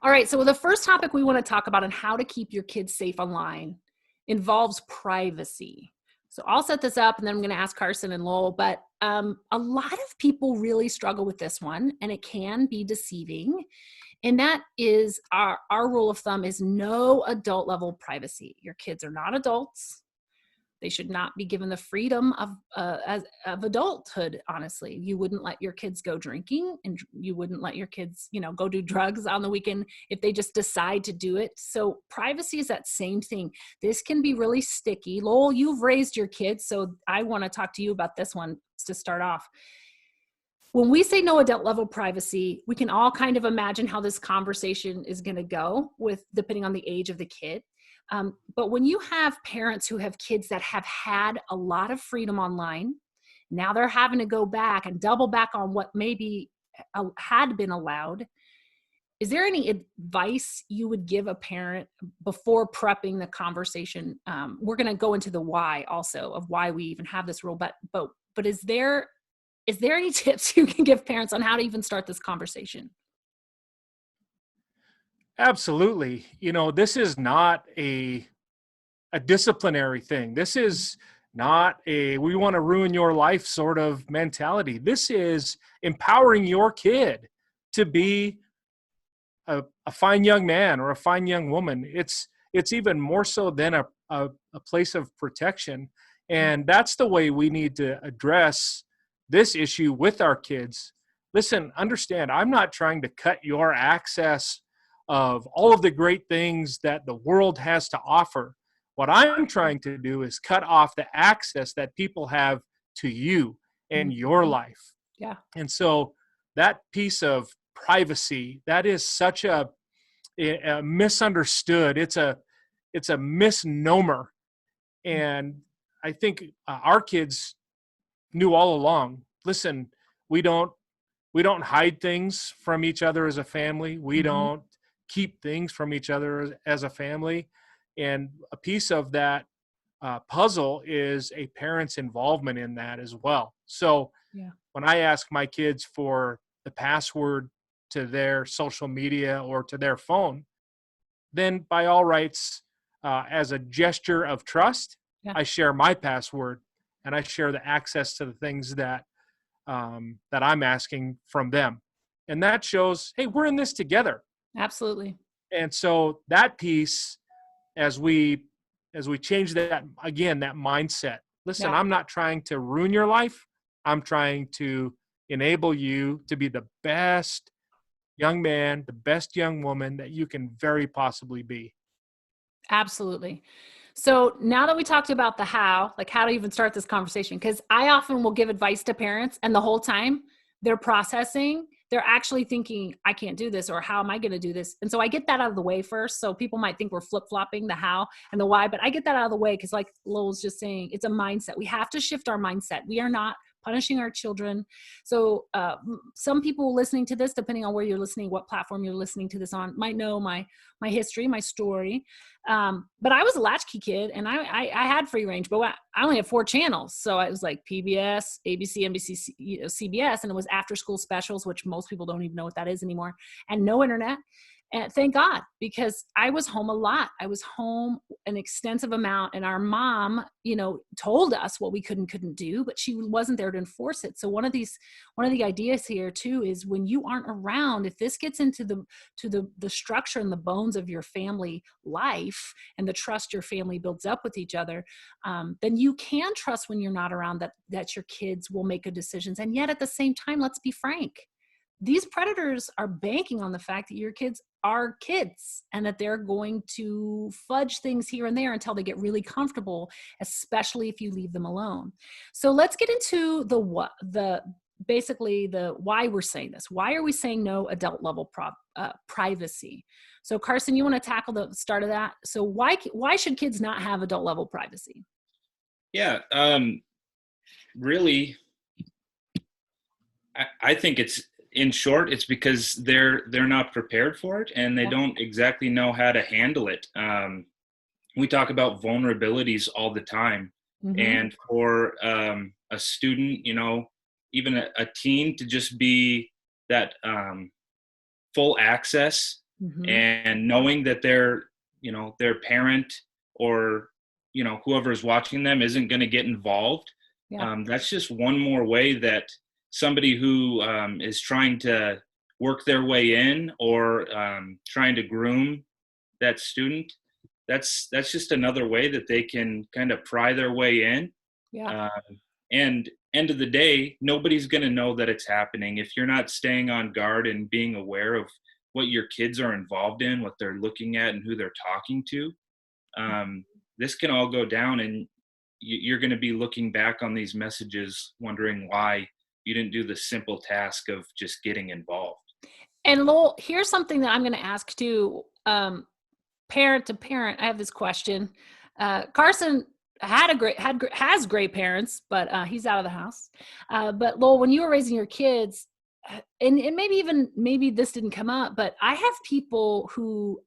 All right. So the first topic we want to talk about on how to keep your kids safe online involves privacy. So I'll set this up and then I'm going to ask Carson and Lowell, but a lot of people really struggle with this one and it can be deceiving. And that is our rule of thumb is no adult level privacy. Your kids are not adults. They should not be given the freedom of adulthood, honestly. You wouldn't let your kids go drinking and you wouldn't let your kids, go do drugs on the weekend if they just decide to do it. So privacy is that same thing. This can be really sticky. Lowell, you've raised your kids, so I want to talk to you about this one to start off. When we say no adult level privacy, we can all kind of imagine how this conversation is going to go with depending on the age of the kid. But when you have parents who have kids that have had a lot of freedom online, now they're having to go back and double back on what maybe had been allowed. Is there any advice you would give a parent before prepping the conversation? We're going to go into the why also of why we even have this rule, but is there any tips you can give parents on how to even start this conversation? Absolutely. This is not a disciplinary thing. This is not we want to ruin your life sort of mentality. This is empowering your kid to be a fine young man or a fine young woman. It's even more so than a place of protection. And that's the way we need to address this issue with our kids. Listen, understand, I'm not trying to cut your access of all of the great things that the world has to offer. What I'm trying to do is cut off the access that people have to you and your life. Yeah. And so that piece of privacy, that is such a misunderstood. It's a misnomer. And I think our kids knew all along, listen, we don't hide things from each other as a family. We don't keep things from each other as a family. And a piece of that puzzle is a parent's involvement in that as well. So when I ask my kids for the password to their social media or to their phone, then by all rights, as a gesture of trust, I share my password and I share the access to the things that I'm asking from them. And that shows, hey, we're in this together. Absolutely. And so that piece, as we change that, again, that mindset, listen, I'm not trying to ruin your life. I'm trying to enable you to be the best young man, the best young woman that you can very possibly be. Absolutely. So now that we talked about the how, like how to even start this conversation, because I often will give advice to parents and the whole time they're processing, they're actually thinking, I can't do this, or how am I going to do this? And so I get that out of the way first. So people might think we're flip-flopping the how and the why, but I get that out of the way because like Lowell was just saying, it's a mindset. We have to shift our mindset. We are not punishing our children. So some people listening to this, depending on where you're listening, what platform you're listening to this on, might know my history, my story. But I was a latchkey kid and I had free range, but I only had 4 channels. So it was like PBS, ABC, NBC, CBS, and it was after school specials, which most people don't even know what that is anymore, and no internet. And thank God, because I was home a lot. I was home an extensive amount. And our mom, told us what we could and couldn't do, but she wasn't there to enforce it. So one of the ideas here too is when you aren't around, if this gets into the structure and the bones of your family life and the trust your family builds up with each other, then you can trust when you're not around that your kids will make good decisions. And yet at the same time, let's be frank, these predators are banking on the fact that your kids are kids and that they're going to fudge things here and there until they get really comfortable, especially if you leave them alone. So let's get into basically the why we're saying this. Why are we saying no adult level privacy? So Carson, you want to tackle the start of that? So why should kids not have adult level privacy? Yeah, really, I think in short, it's because they're not prepared for it and they don't exactly know how to handle it. We talk about vulnerabilities all the time. And for a student, even a teen to just be that full access Mm-hmm. and knowing that their parent or whoever's watching them isn't going to get involved. Yeah. That's just one more way that somebody who is trying to work their way in, or trying to groom that student, that's just another way that they can kind of pry their way in. Yeah. And end of the day, nobody's going to know that it's happening if you're not staying on guard and being aware of what your kids are involved in, what they're looking at, and who they're talking to. This can all go down, and you're going to be looking back on these messages wondering why you didn't do the simple task of just getting involved. And Lowell, here's something that I'm going to ask too. Parent to parent, I have this question. Carson has great parents, but he's out of the house. But Lowell, when you were raising your kids, and maybe this didn't come up, but I have people who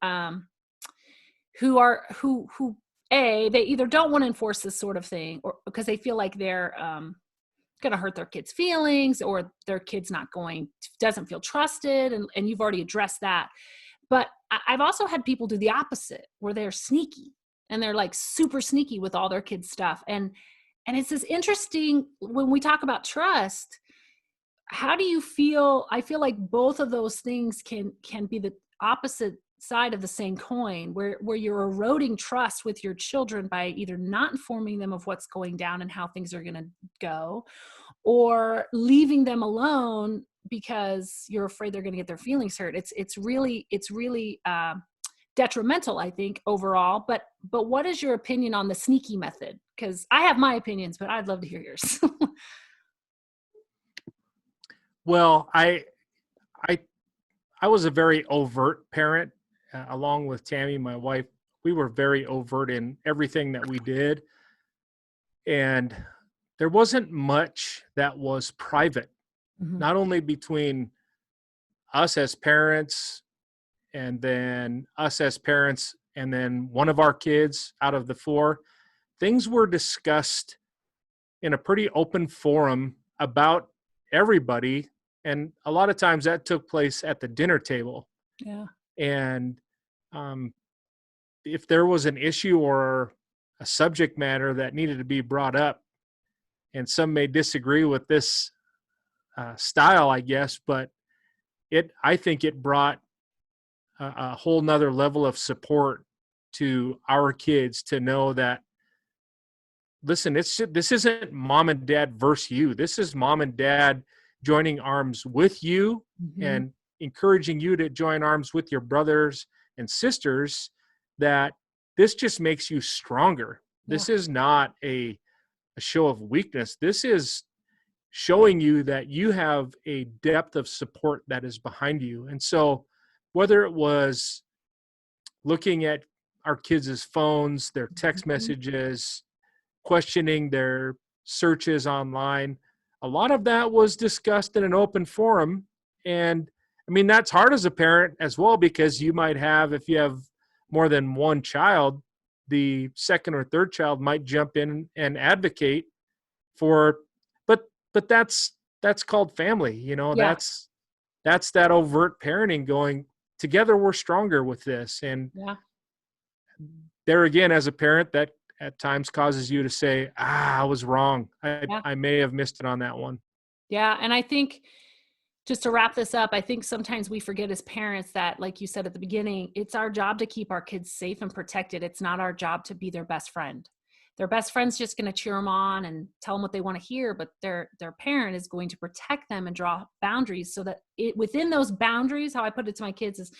they either don't want to enforce this sort of thing, or because they feel like they're going to hurt their kids' feelings, or their kid's doesn't feel trusted, and you've already addressed that. But I've also had people do the opposite, where they're sneaky, and they're like super sneaky with all their kids' stuff. And it's this interesting, when we talk about trust, how do you feel? I feel like both of those things can be the opposite side of the same coin, where you're eroding trust with your children by either not informing them of what's going down and how things are going to go, or leaving them alone because you're afraid they're going to get their feelings hurt. It's really detrimental, I think, overall. But what is your opinion on the sneaky method? Because I have my opinions, but I'd love to hear yours. Well, I was a very overt parent, along with Tammy, my wife. We were very overt in everything that we did, and there wasn't much that was private. Mm-hmm. Not only between us as parents, and then us as parents, and then one of our kids out of the four. Things were discussed in a pretty open forum about everybody. And a lot of times that took place at the dinner table. Yeah. And if there was an issue or a subject matter that needed to be brought up, and some may disagree with this style, I guess, but I think it brought a whole nother level of support to our kids to know that, listen, this isn't mom and dad versus you. This is mom and dad joining arms with you, mm-hmm. and encouraging you to join arms with your brothers and sisters, that this just makes you stronger. Yeah. This is not a show of weakness. This is showing you that you have a depth of support that is behind you. And so whether it was looking at our kids' phones, their text mm-hmm. messages, questioning their searches online, a lot of that was discussed in an open forum. And I mean, that's hard as a parent as well, because you might have, if you have more than one child, the second or third child might jump in and advocate for, but that's called family, Yeah. That's that overt parenting going, together we're stronger with this. And yeah. There again, as a parent, that at times causes you to say, I was wrong. I may have missed it on that one. Yeah. And I think, just to wrap this up, I think sometimes we forget as parents that, like you said at the beginning, it's our job to keep our kids safe and protected. It's not our job to be their best friend. Their best friend's just going to cheer them on and tell them what they want to hear, but their parent is going to protect them and draw boundaries, so that within those boundaries, how I put it to my kids is,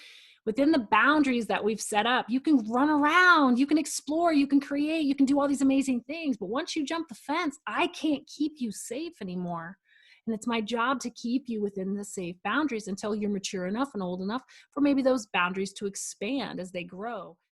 within the boundaries that we've set up, you can run around, you can explore, you can create, you can do all these amazing things. But once you jump the fence, I can't keep you safe anymore. And it's my job to keep you within the safe boundaries until you're mature enough and old enough for maybe those boundaries to expand as they grow.